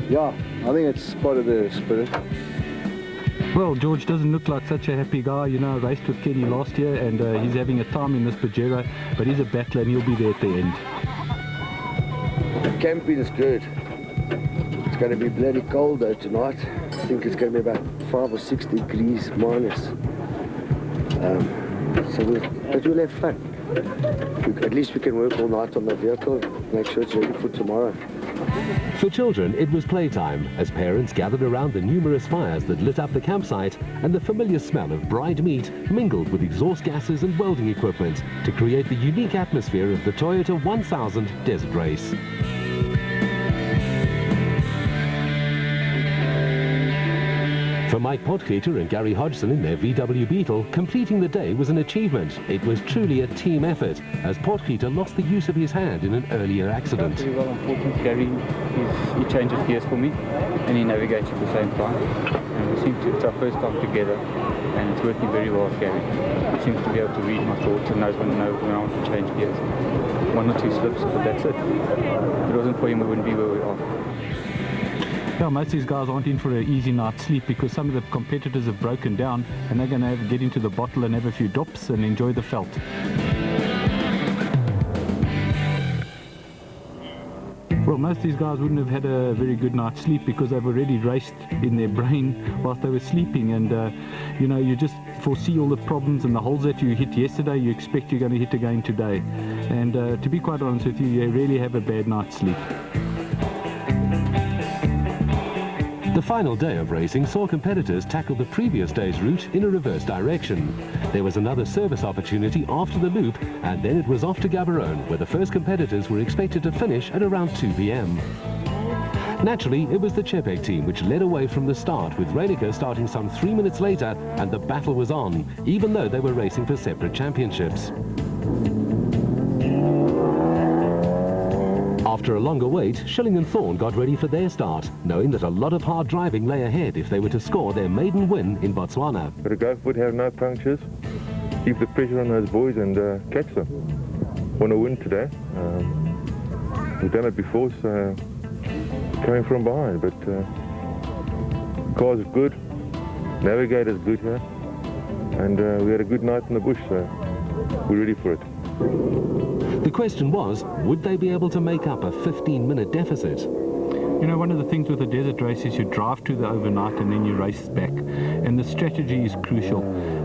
Yeah, I think it's part of the spirit. Well, George doesn't look like such a happy guy. You know, I raced with Kenny last year, and he's having a time in this Pajero, but he's a battler and he'll be there at the end. The camping is good. It's going to be bloody cold though tonight. I think it's going to be about 5 or 6 degrees minus. But we'll have fun. At least we can work all night on the vehicle, make sure it's ready for tomorrow. For children, it was playtime as parents gathered around the numerous fires that lit up the campsite, and the familiar smell of bride meat mingled with exhaust gases and welding equipment to create the unique atmosphere of the Toyota 1000 Desert Race. For Mike Potgieter and Gary Hodgson in their VW Beetle, completing the day was an achievement. It was truly a team effort, as Potgieter lost the use of his hand in an earlier accident. Very well, unfortunately, Gary, he changes gears for me, and he navigates at the same time. And we seem to, it's our first time together, and it's working very well with Gary. He seems to be able to read my thoughts and knows when I want to change gears. 1 or 2 slips, but that's it. If it wasn't for him, we wouldn't be where we are. Well, most of these guys aren't in for an easy night's sleep because some of the competitors have broken down, and they're going to get into the bottle and have a few dops and enjoy the felt. Well, most of these guys wouldn't have had a very good night's sleep because they've already raced in their brain whilst they were sleeping, and you know, you just foresee all the problems and the holes that you hit yesterday, you expect you're going to hit again today. And to be quite honest with you, you really have a bad night's sleep. The final day of racing saw competitors tackle the previous day's route in a reverse direction. There was another service opportunity after the loop, and then it was off to Gaborone, where the first competitors were expected to finish at around 2 p.m. Naturally, it was the Chepek team which led away from the start, with Reiniger starting some 3 minutes later, and the battle was on, even though they were racing for separate championships. After a longer wait, Schilling and Thorn got ready for their start, knowing that a lot of hard driving lay ahead if they were to score their maiden win in Botswana. Got to go for it, have no punctures, keep the pressure on those boys and catch them. Want to win today. We've done it before, so coming from behind, but car's good, navigator's good here, and we had a good night in the bush, so we're ready for it. The question was, would they be able to make up a 15-minute deficit? You know, one of the things with a desert race is you drive to the overnight and then you race back, and the strategy is crucial.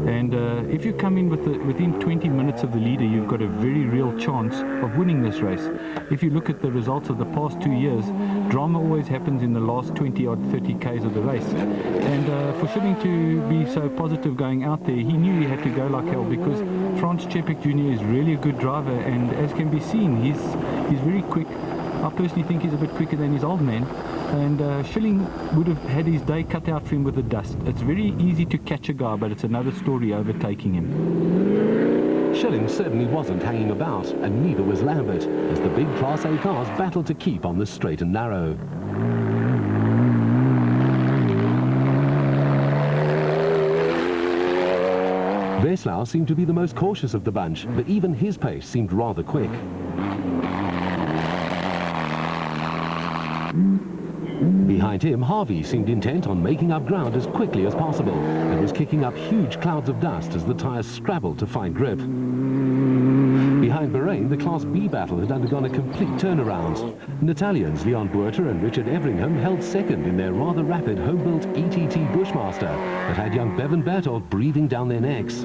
And if you come in within 20 minutes of the leader, you've got a very real chance of winning this race. If you look at the results of the past 2 years, drama always happens in the last 20 or 30 Ks of the race. And for Schilling to be so positive going out there, he knew he had to go like hell, because Frans Chepek Jr. is really a good driver, and as can be seen, he's very quick. I personally think he's a bit quicker than his old man, And Schilling would have had his day cut out for him with the dust. It's very easy to catch a guy, but it's another story overtaking him. Schilling certainly wasn't hanging about, and neither was Lambert, as the big Class A cars battled to keep on the straight and narrow. Veslau seemed to be the most cautious of the bunch, but even his pace seemed rather quick. Behind him, Harvey seemed intent on making up ground as quickly as possible and was kicking up huge clouds of dust as the tyres scrabbled to find grip. Behind Bahrain, the Class B battle had undergone a complete turnaround. Italians Leon Buerter and Richard Everingham held second in their rather rapid home-built ETT Bushmaster that had young Bevan Bertolt breathing down their necks.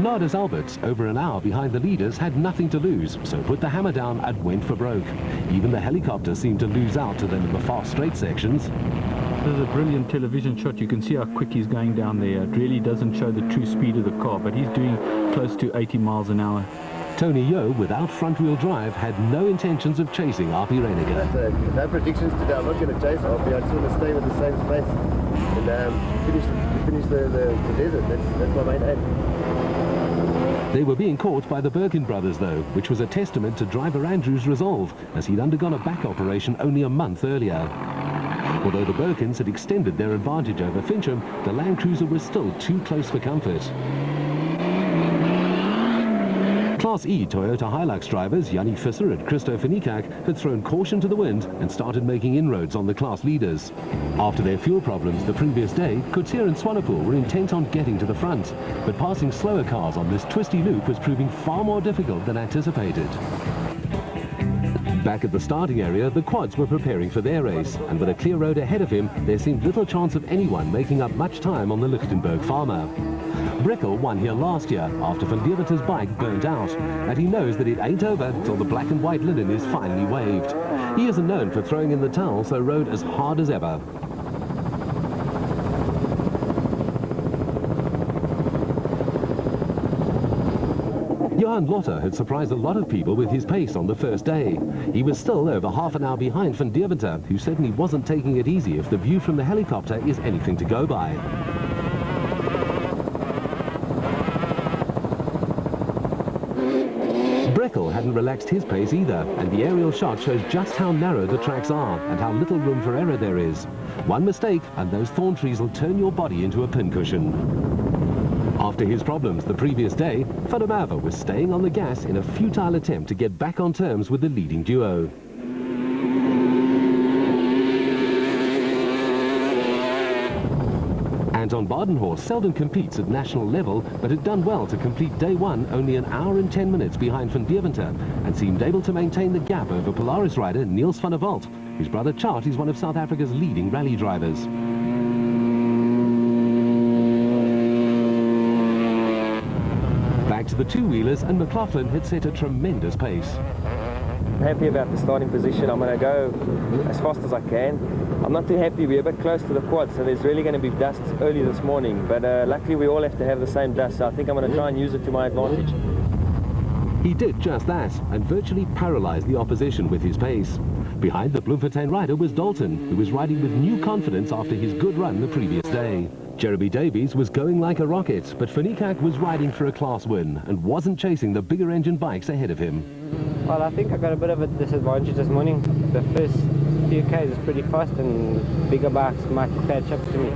Nardus Alberts, over an hour behind the leaders, had nothing to lose, so put the hammer down and went for broke. Even the helicopter seemed to lose out to them in the fast straight sections. This is a brilliant television shot. You can see how quick he's going down there. It really doesn't show the true speed of the car, but he's doing close to 80 miles an hour. Tony Yeo, without front-wheel drive, had no intentions of chasing RP Reiniger. No predictions today. I'm not going to chase RP. I just want to stay with the same space and finish the desert. That's my main aim. They were being caught by the Birkin brothers, though, which was a testament to driver Andrews' resolve, as he'd undergone a back operation only a month earlier. Although the Birkins had extended their advantage over Fincham, the Land Cruiser was still too close for comfort. Class E Toyota Hilux drivers Yanni Visser and Christo Finikak had thrown caution to the wind and started making inroads on the class leaders. After their fuel problems the previous day, Coetzee and Swanepoel were intent on getting to the front, but passing slower cars on this twisty loop was proving far more difficult than anticipated. Back at the starting area, the quads were preparing for their race, and with a clear road ahead of him, there seemed little chance of anyone making up much time on the Lichtenberg Farmer. Breckel won here last year after Van Deventer's bike burnt out, and he knows that it ain't over till the black and white linen is finally waved. He isn't known for throwing in the towel, so rode as hard as ever. Johan Lotter had surprised a lot of people with his pace on the first day. He was still over half an hour behind Van Deventer, who certainly wasn't taking it easy if the view from the helicopter is anything to go by. Breckel hadn't relaxed his pace either, and the aerial shot shows just how narrow the tracks are and how little room for error there is. One mistake and those thorn trees will turn your body into a pincushion. After his problems the previous day, Van der Merwe was staying on the gas in a futile attempt to get back on terms with the leading duo. Anton Badenhorst seldom competes at national level, but had done well to complete day one only an hour and 10 minutes behind Van Deventer, and seemed able to maintain the gap over Polaris rider Niels van der Walt, whose brother Chart is one of South Africa's leading rally drivers. Back to the two-wheelers, and McLaughlin had set a tremendous pace. I'm happy about the starting position. I'm going to go as fast as I can. I'm not too happy. We're a bit close to the quad, so there's really going to be dust early this morning. But luckily we all have to have the same dust, so I think I'm going to try and use it to my advantage. He did just that, and virtually paralyzed the opposition with his pace. Behind the Bloemfontein rider was Dalton, who was riding with new confidence after his good run the previous day. Jeremy Davies was going like a rocket, but Finikak was riding for a class win and wasn't chasing the bigger engine bikes ahead of him. Well, I think I got a bit of a disadvantage this morning. The first few Ks is pretty fast and bigger bikes might catch up to me.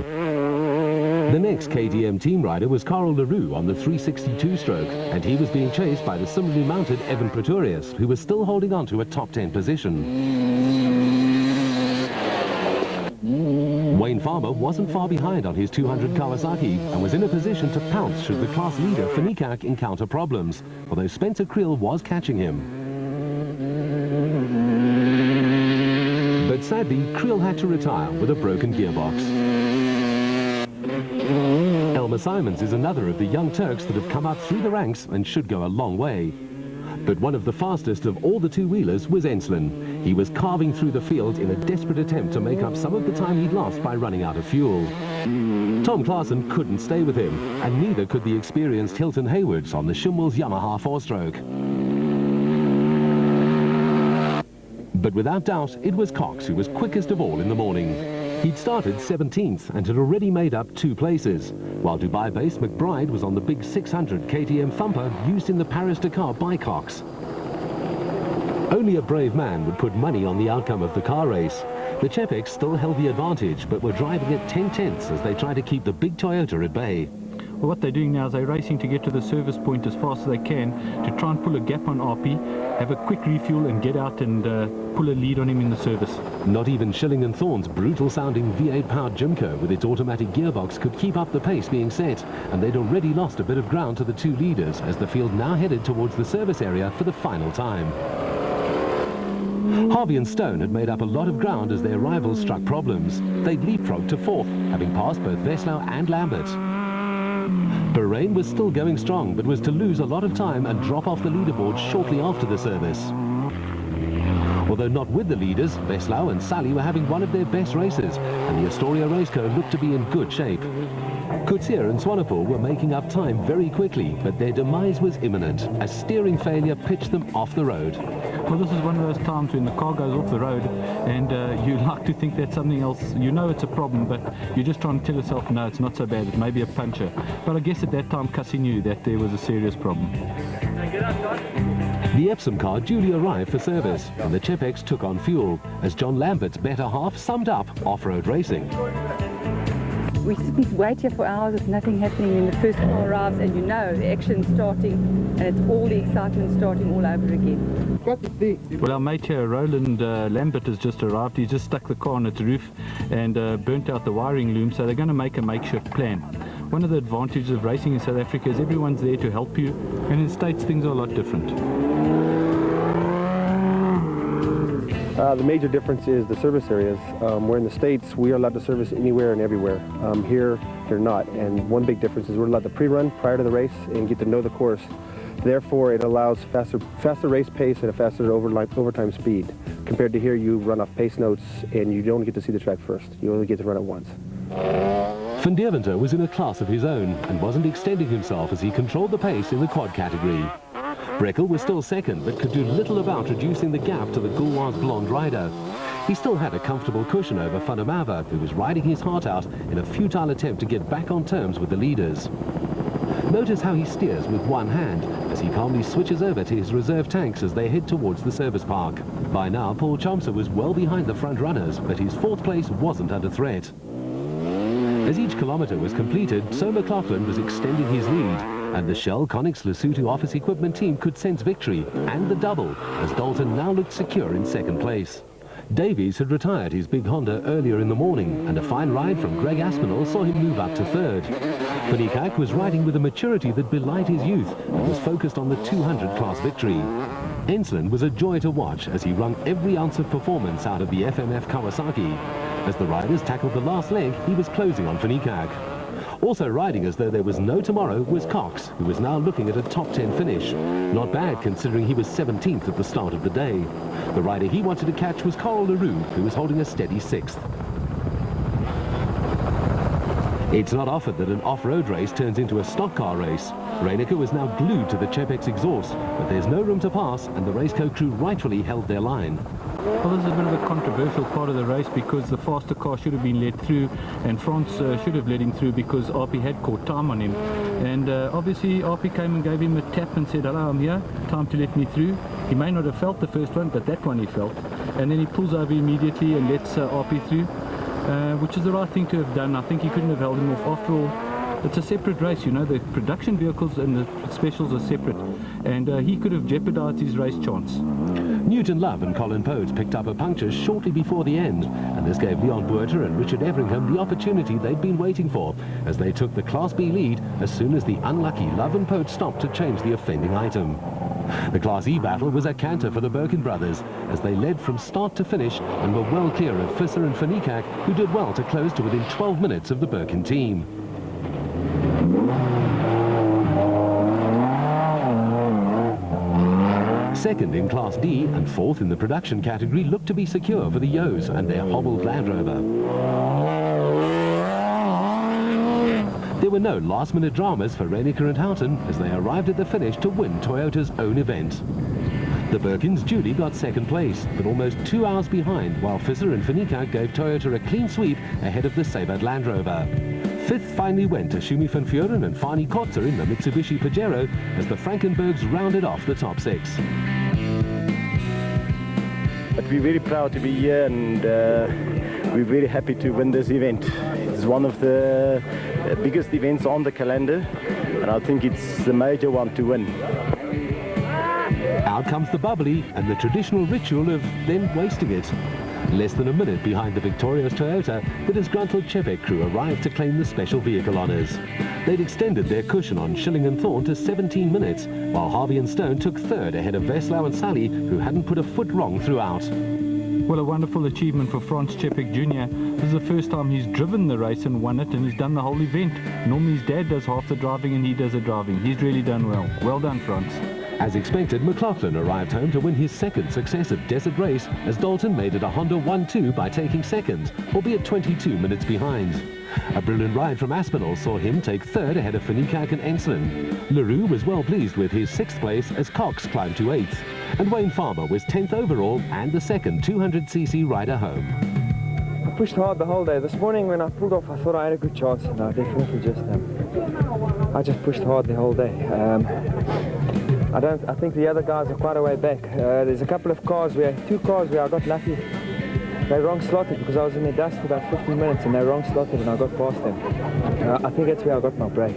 The next KTM team rider was Carl Leroux on the 362 stroke, and he was being chased by the similarly mounted Evan Pretorius, who was still holding on to a top 10 position. Wayne Farmer wasn't far behind on his 200 Kawasaki and was in a position to pounce should the class leader Finikak encounter problems, although Spencer Creel was catching him. But sadly, Creel had to retire with a broken gearbox. Elmer Simons is another of the young Turks that have come up through the ranks and should go a long way. But one of the fastest of all the two-wheelers was Ensslin. He was carving through the field in a desperate attempt to make up some of the time he'd lost by running out of fuel. Tom Klaassen couldn't stay with him, and neither could the experienced Hilton Haywards on the Schimwells Yamaha 4-stroke. But without doubt, it was Cox who was quickest of all in the morning. He'd started 17th and had already made up 2 places, while Dubai-based McBride was on the big 600 KTM thumper used in the Paris-Dakar by Cox. Only a brave man would put money on the outcome of the car race. The Chepex still held the advantage, but were driving at 10 tenths as they tried to keep the big Toyota at bay. Well, what they're doing now is they're racing to get to the service point as fast as they can to try and pull a gap on RP, have a quick refuel and get out and pull a lead on him in the service. Not even Schilling and Thorn's brutal-sounding V8-powered Jimco with its automatic gearbox could keep up the pace being set, and they'd already lost a bit of ground to the 2 leaders as the field now headed towards the service area for the final time. Harvey and Stone had made up a lot of ground as their rivals struck problems. They'd leapfrogged to 4th, having passed both Veslau and Lambert. Bahrain was still going strong, but was to lose a lot of time and drop off the leaderboard shortly after the service. Although not with the leaders, Veslau and Sully were having one of their best races, and the Astoria Raceco looked to be in good shape. Coetzee and Swanepoel were making up time very quickly, but their demise was imminent as steering failure pitched them off the road. Well, this is one of those times when the car goes off the road and you like to think that's something else. You know it's a problem, but you're just trying to tell yourself, no, it's not so bad, it may be a puncture. But I guess at that time, Cassie knew that there was a serious problem. The Epsom car duly arrived for service, and the Chepex took on fuel, as John Lambert's better half summed up off-road racing. We just wait here for hours with nothing happening, and the first car arrives and you know the action's starting and it's all the excitement starting all over again. Well, our mate here, Roland Lambert, has just arrived. He's just stuck the car on its roof and burnt out the wiring loom, so they're going to make a makeshift plan. One of the advantages of racing in South Africa is everyone's there to help you, and in States things are a lot different. The major difference is the service areas. Where in the States, we are allowed to service anywhere and everywhere. Here, they're not. And one big difference is we're allowed to pre-run prior to the race and get to know the course. Therefore, it allows faster race pace and a faster overtime speed. Compared to here, you run off pace notes and you don't get to see the track first. You only get to run it once. Van Deventer was in a class of his own and wasn't extending himself as he controlled the pace in the quad category. Breckel was still second, but could do little about reducing the gap to the Gaulois blonde rider. He still had a comfortable cushion over Van der Merwe, who was riding his heart out in a futile attempt to get back on terms with the leaders. Notice how he steers with one hand as he calmly switches over to his reserve tanks as they head towards the service park. By now, Paul Chomsa was well behind the front runners, but his 4th place wasn't under threat. As each kilometre was completed, So McLaughlin was extending his lead, and the Shell Connex Lesotho office equipment team could sense victory and the double as Dalton now looked secure in 2nd place. Davies had retired his big Honda earlier in the morning, and a fine ride from Greg Aspinall saw him move up to 3rd. Finicak was riding with a maturity that belied his youth and was focused on the 200 class victory. Ensslin was a joy to watch as he wrung every ounce of performance out of the FMF Kawasaki. As the riders tackled the last leg, he was closing on Finicak. Also riding as though there was no tomorrow was Cox, who was now looking at a top 10 finish. Not bad considering he was 17th at the start of the day. The rider he wanted to catch was Carl LaRue, who was holding a steady 6th. It's not often that an off-road race turns into a stock car race. Reinecker was now glued to the Chepex exhaust, but there's no room to pass, and the Raceco crew rightfully held their line. Well, this is a bit of a controversial part of the race because the faster car should have been led through, and France should have led him through because RP had caught time on him. And obviously RP came and gave him a tap and said, hello, I'm here, time to let me through. He may not have felt the first one, but that one he felt. And then he pulls over immediately and lets RP through, which is the right thing to have done. I think he couldn't have held him off. After all, it's a separate race, you know, the production vehicles and the specials are separate, and he could have jeopardized his race chance. Newton Love and Colin Podes picked up a puncture shortly before the end, and this gave Leon Buerter and Richard Everingham the opportunity they'd been waiting for, as they took the Class B lead as soon as the unlucky Love and Podes stopped to change the offending item. The Class E battle was a canter for the Birkin brothers, as they led from start to finish and were well clear of Visser and Finicak, who did well to close to within 12 minutes of the Birkin team. Second in Class D and fourth in the production category looked to be secure for the Yos and their hobbled Land Rover. There were no last-minute dramas for Reiniker and Houghton as they arrived at the finish to win Toyota's own event. The Birkins duly got second place, but almost 2 hours behind, while Visser and Finika gave Toyota a clean sweep ahead of the Sabert Land Rover. Fifth finally went to Schumi van Vuren and Fani Kotzer in the Mitsubishi Pajero as the Frankenbergs rounded off the top 6. But we're very proud to be here, and we're very happy to win this event. It's one of the biggest events on the calendar, and I think it's the major one to win. Out comes the bubbly and the traditional ritual of then wasting it. Less than a minute behind the victorious Toyota, the disgruntled Chepek crew arrived to claim the special vehicle honours. They'd extended their cushion on Schilling and Thorn to 17 minutes, while Harvey and Stone took third ahead of Veslau and Sally, who hadn't put a foot wrong throughout. Well, a wonderful achievement for Franz Chepek Jr. This is the first time he's driven the race and won it, and he's done the whole event. Normally his dad does half the driving and he does the driving. He's really done well. Well done, Franz. As expected, McLaughlin arrived home to win his second successive desert race as Dalton made it a Honda 1-2 by taking second, albeit 22 minutes behind. A brilliant ride from Aspinall saw him take third ahead of Finikak and Enslin. LaRue was well pleased with his 6th place as Cox climbed to 8th. And Wayne Farmer was 10th overall and the second 200cc rider home. I pushed hard the whole day. This morning when I pulled off, I thought I had a good chance, and I definitely I just pushed hard the whole day. I think the other guys are quite a way back. There's a couple of cars where, 2 cars where I got lucky. They wrong slotted because I was in the dust for about 15 minutes and they wrong slotted and I got past them. I think that's where I got my break.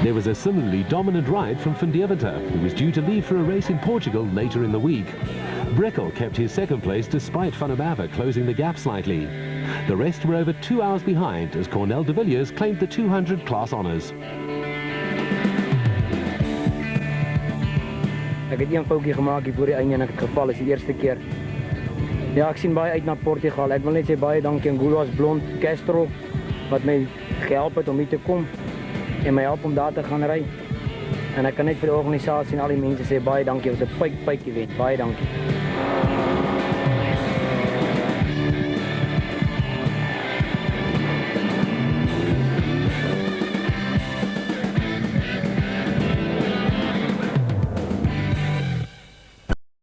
There was a similarly dominant ride from Van Deventer, who was due to leave for a race in Portugal later in the week. Breckel kept his second place despite Van der Bava closing the gap slightly. The rest were over 2 hours behind as Cornel de Villiers claimed the 200 class honours. Ek het een foutjie gemaak hier voor die einde en ek het geval, is die eerste keer. Ja, ek sien baie uit na Portugal. Ek wil net sê baie dankie aan Gulas Blond, Castro, wat my gehelp het om hier te kom en my help om daar te gaan ry. En ek kan net vir die organisasie en al die mense sê baie dankie, dit was 'n pyk event. Baie dankie.